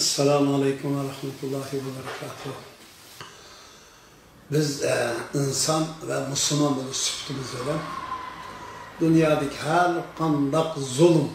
Esselamu Aleyküm ve Rahmetullahi ve Berekatuhu. Biz insan ve Müslüman bunu süftümüz öyle. Dünyadaki her kandak zulüm,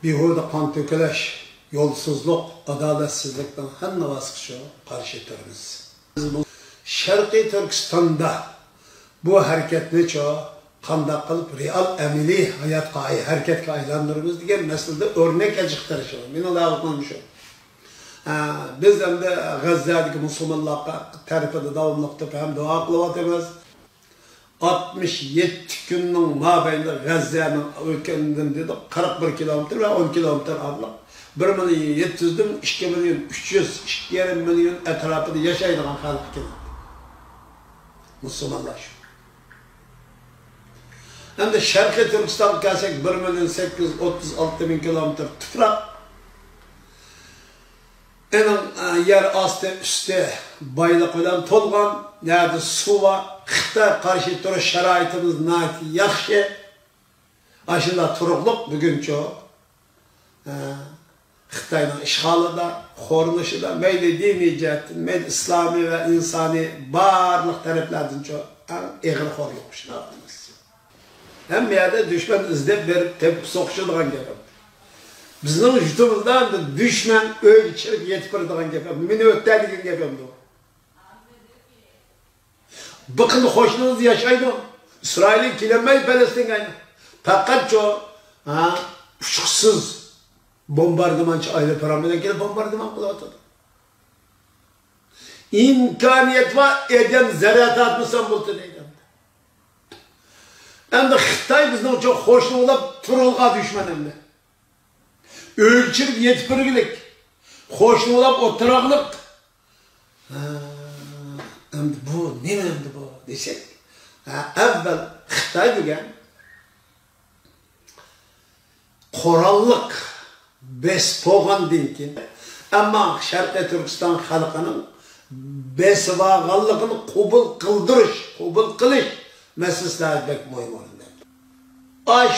bihuda kan tökeleş, yolsuzluk, adaletsizlikten her navazkışı karşı ettirimiz. Biz bu Şarkı Türkistan'da bu hareket neço kandak kılıp real emili hayat kayı, hareket kayılandırımız diye meselede örnek acıktırışı. Ben Allah'a konuşuyorum. Biz hem de Gazze'deki Müslümanlığa tarifede davamlıkta hem dua kılavatımız. 67 günün mabeyinde Gazze'nin ülkenden dedi 41 kilometre ve 10 kilometre arlık. 1.700'den 2.300, 2 milyon etrafında yaşayılan halk kim? Müslümanlar şu. Hem de Şarkı Türkistan gelsek 1.836.000 kilometre toprak. Yer astı üstte baylık bilen tolgan, nerede su var, Xitay karşı duruş şaraitimiz nati yaxşı. Aşında turuqluq bugün çok. Xitay'ın işğalı da, xoruluşu da, meyli dini cihetin, meyli İslami ve insani barlıq taraflardan çok eğil xorluqmuş. Hem bir yerde düşman izlep verip tepki soğuşuduğun gibi. Bizning jutumuzdan düşman o'lchirib yetib boradigan gap. Meni o'tadigan gap ham bu. Bakın hoşluğunuz yaşaydı. İsrail'in kilemey Palestin'e. Fakat o uçuksuz bombardımançı aile paramıyla gelip bombardıman kılatıdı. İmkaniyet var eden zarat atmışsan buldu neydi. Hem de Xitay bizden çok hoşluğuyla turulğa düşman hem de. Ölçürüp yetipirgilik, hoşluğulap oturaqlık. Hem bu, ne hem bu desek? Evvel Xitay degan qorallık bes boğandan keyin, ama Şarkı Türkistan halkının besvağanlığını qabul qilish meselesi pek muhim oldu.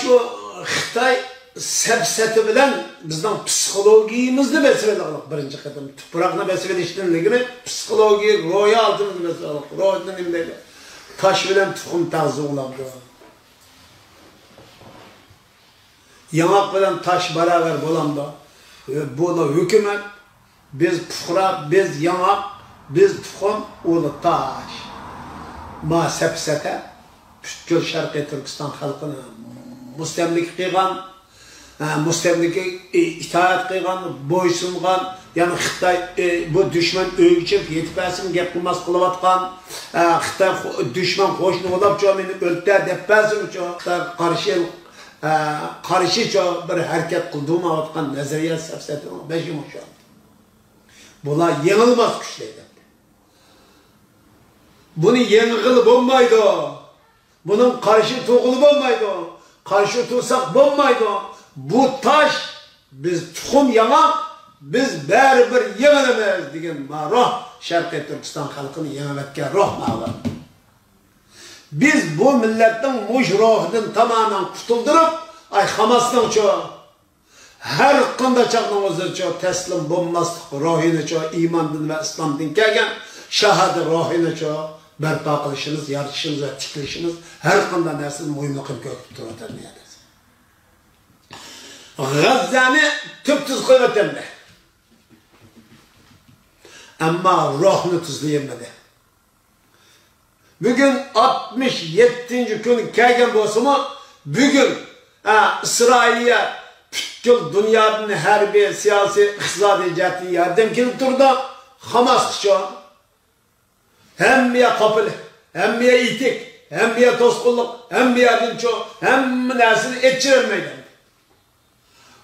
Şu Xitay sepseti bilen bizden psikologiyimizni besvelalık birinci kadın. Tuprağına besveliştiğini psikoloji, roya altımızı besvelalık. Roya'nın imdeydi. Taş bilen tukum tağzı ulandı. Yanak bilen taş beraber bulandı. Bunu hükümet, biz pufra, biz yanak, biz tukum, ulu taş. Ma sepsete, Pütkül Şarkı Türkistan halkını mustemlik kıygan, mustemlik'e itaat kıygan, boysungan, yani Xitay bu düşman ölçüp yetipəsin gep kılmaz kılıvatkan, Xitay düşman hoşluğu olap çoğu meni öltə depəsin çoğu, karşı çoğu bir hareket kıldığıma avatkan nezariye sefsetin beşim şu an. Buna yenilmez güçleydi. Bunu yenilip olmaydı. Bunun karşı toğulup olmaydı. Karşı tutsak olmaydı. Bu taş, biz tuxum yamak, biz bari bir yemenemeyiz degan roh Şarkı Türkistan halkını yememetken roh mağlar. Biz bu milletin muş rohundan tamamen kutuldurup, Hamas'tan çoğu, her kanda çağınımızda çoğu teslim bulmazdık rohini çoğu, imandan ve İslam'dan gelgen, şahadı rohini çoğu, berpa kılışınız, yarışınız ve tiklişiniz, her kanda nesil muhimlikim köküp durur niyede. Gazze'ni tüp-tüz koymatemdi. Ama ruhunu tuzlayamadı. Bugün 67. gün kelgen bolsumu, bugün İsrail'e bütün dünyanın her bir siyasi, iqtisadi cihati yardım kelip turdu. Hamas şu an. Hem bir kapılı, hem bir itik, hem bir toskulluk, hem bir dinço, hem nesil etçirilmeydi.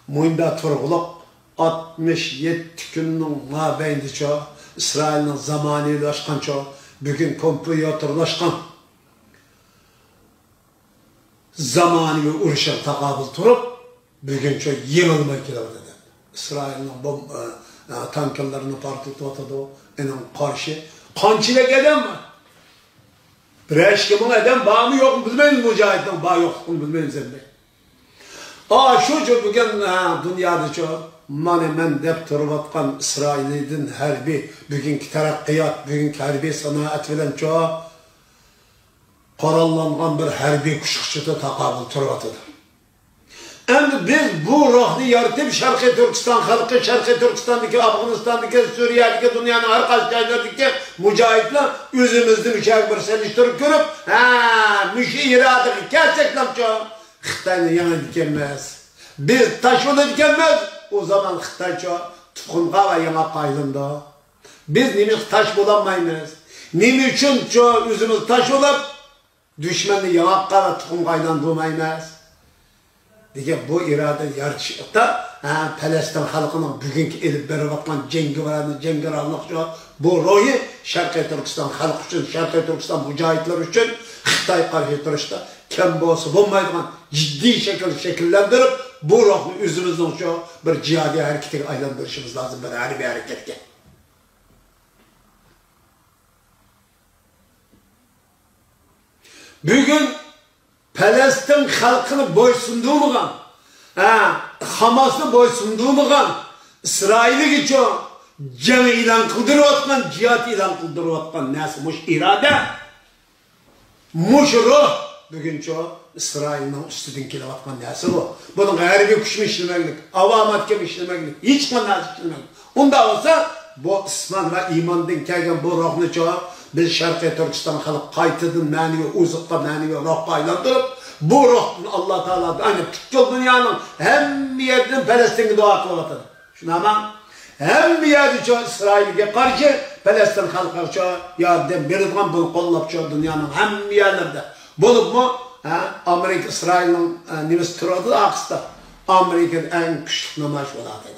Muhimda turguluq 67 günün mabeyndi çoğu, İsrail'in zamanileşkan çoğu, bugün kompüterleşkan zamani ve uruşa takabıl turup, bugün çoğu yenilmek ile dedi. İsrail'in tankerlerini partitip atadı, onun karşı. Kançile gelen mi? Bir eşkimin eden bağı mı yok mu bilmeyiz mücahitten, bağı yok mu bilmeyiz elbette. Şu bugün dünyada çok mana men deb turayotgan İsrail'in harbiy bugünkü taraqqiyot, bugünkü harbiy sanoat bilan qorallangan bir harbiy kuchukchida taqobil turibdi. Endi biz bu ruhni yaratib Sharqiy Turkiston xalqi, Sharqiy Turkistondagi, Afg'onistondagi, Suriyadagi, dunyoning har qaysi joylaridagi mujohidlar o'zimizni müşak bir selishtirib ko'rib, mush iradaga kelsak-lamcho Xitoyni yana dikemiz. Biz taşvada dikemiz. O zaman Xitoycha tuxumga va yana qaylindi. Biz nima taş bo'lamaymiz? Nima uchun o'zimiz taş bo'lib düşmanni yaqqa va tuxumga aylantirmaymiz? degan bu irada yaratishda Falastin xalqining bugungi elib berayotgan jangovarlik bu ro'yi Sharqiy Turkiston xalqi uchun, Sharqiy Turkiston mujohidlar uchun Xitoy qarshi turishda kam bo'lsa bo'lmaydigan jiddiy shakllantirib bu ruhni o'zimizning shu bir jihodiy harakatiga aylantirishimiz lozim, bir harbiy harakatga. Bugün Falastin xalqini bo'ysundirmagan, Hamasni bo'ysundirmagan, İsrailga jang e'lon qildirayotgan, jihad e'lon qildirayotgan narsa mush irada, mush ruh buguncha İsrailning ustidan kelayotgan narsa bu. Buning harbiy kuchmi ishlamaylik, avomatga ishlamaylik, hech qanday narsa ishlamaylik. Unda bo'lsa bu islom va iymondan kelgan bu ruhni biz Sharqiy Turkiston xalqi qaytadan ma'naviy o'ziqqa, ma'naviy ruhga aylantirib, bu ruhni Alloh taolo ayni butkul dunyoning hamma yerdan Falastinga duo qilyapti. Shunami? Hamma yerda İsrailga qarshi Falastin xalqiga yordam beradigan bu qo'llab dunyoning hamma yerlarida. Bo'libmi? Amerika İsrailning nimasi turadi aqsda. Amerikaning eng kuchli namoyish bo'ladi.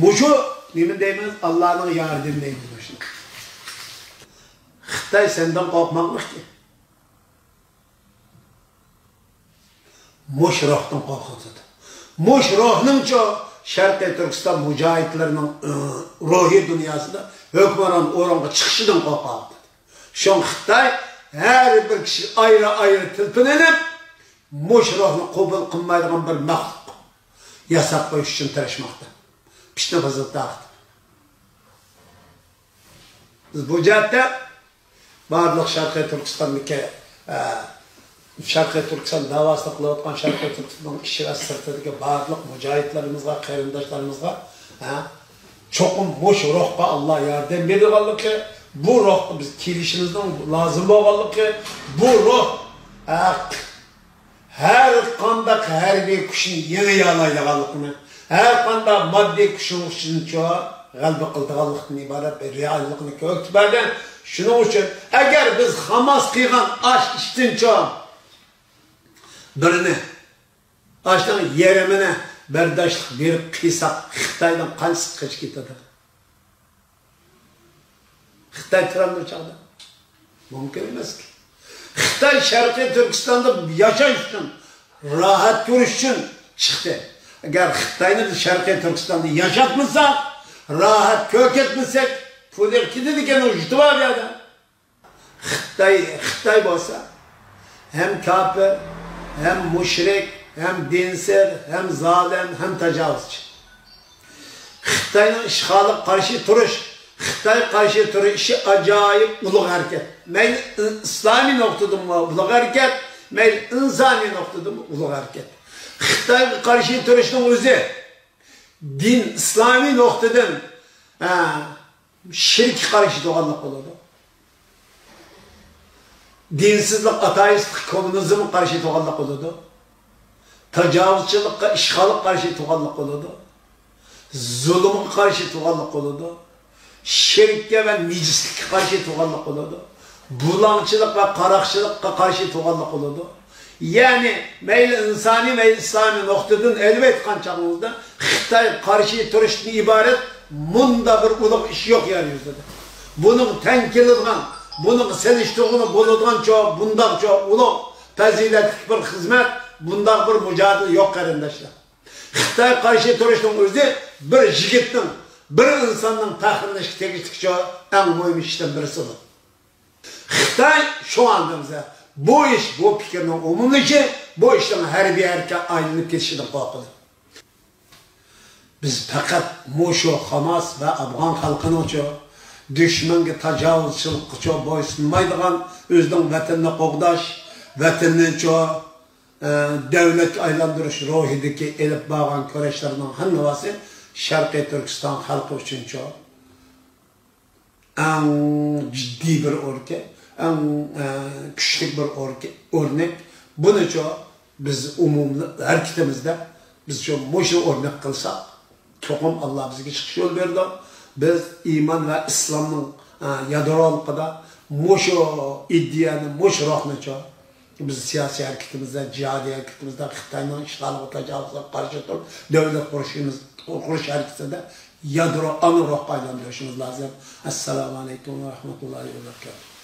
Mushu nima deymiz? Allohning yordami deymiz. Xitoy sendan qo'rqmoqchi. Mush ruhdan qo'rqadi. Mush ruhning Sharqiy Turkiston mujohidlarining ruhiy dunyosida hukmron o'ringa chiqishidan qo'rqadi. Shon Xitoy her bir kishi ayrı tilpinib, mush ruhni qabul qilmaydigan bir maxluq yasab qo'yish uchun tirishmoqda. Pishni vaziyatda. Biz bu jihatda barliq Sharqiy Turkistondagi Sharqiy Turkiston davosini qilayotgan Sharqiy Turkiston kishi va sirtidagi barliq mujohidlarimizga, qarindoshlarimizga cho'qim mush ruhga Alloh yordam berganligi, bu ruhga biz kelishimizdan lozim bo'lganligi, bu ruh her qanday harbiy kuchni yengiy oladiganligini, her qanday moddiy kuchni g'alaba qiladiganlikdan iborat bir reallikni ko'rsatib bergan. Shuning uchun agar biz Hamas qilgan ash ishdan birini ashdan yerimini bardoshlik berib qilsak, Xitoydan qancha qish ketadi? Xitoy turamdir chaqda. Mumkin emas ki. Xitoy Sharqiy Turkistonda yashash uchun, rahat ko'rish uchun chiqdi. Agar Xitoyni Sharqiy Turkistonda yashatmasak, rahat ko'ketmasak, pullar ketadigan yutib oladi. Xitoy bo'lsa hem kafir, hem mushrik, hem dinsiz, hem zalim, hem tecavüzçi. Xitoyning ishg'oliga qarshi turish, Xitoy qarshi turishi ajoyib ulug' harakat. Mayli islomiy nuqtadan ulug' harakat, mayli insoniy nuqtadan ulug' harakat. Xitoyga qarshi turishning o'zi din islomiy nuqtadan shirk qarshi turganlik bo'ladi. Dinsizlik, ateistlik, kommunizm qarshi turganlik bo'ladi. Tajovuzchilikqa, ishg'olga qarshi turganlik bo'ladi. Zulmga qarshi turganlik bo'ladi. Shirkka va nijislikka qarshi turganlik bo'ladi. Bulangchilik va qaroqchilikqa qarshi turganlik bo'ladi. Yani mayli insoniy, mayli islomiy nuqtadan elbet qanchag'imizda Xitoy qarshi turishdan iborat bunda bir ulug' ish yo'q yer yuzida. Buning teng keladigan, buning selishtig'ini bo'ladigan bundoq ulug' fazilatli bir xizmat, bundoq bir mujohid yo'q qarindoshlar. Xitoy qarshi turishning o'zi bir yigitning, bir insonning faxrlanishga tegishli eng muhim ishdan birisidir. Xitoy şu anda bize bu iş, bu fikirning umumligi, bu ishning harbiy harakat aylanib ketishidan qo'rqadi. Biz fakat Moşo, Hamas ve Afgan halkını uçu, düşmanga tajovuzchilik qilib bo'ysunmaydigan o'zining vatanini qo'g'dash, vatanni davlat aylantirish ruhidagi elib borgan kurashlarning hammasi Sharqiy Turkiston xalqi uchun eng jiddiy bir eng kuchli bir o'rnak. Buni biz umumli harakatimizda biz Moşo o'rnak qilsak, to'qim Allah bizga chiqish yo'l berdi. Biz iman ve İslam'ın yadroligida Moşo ideyani, Moşo ruhni biz siyasi hareketimizde, cihadi hareketimizde, Xitoyning ishg'oliga tajovuzga qarshi turib, davlat qurish hareketinde yadro ana ruhga aylantirishimiz lazım. Assalomu alaykum ve rahmetullahi ve berekatuhu.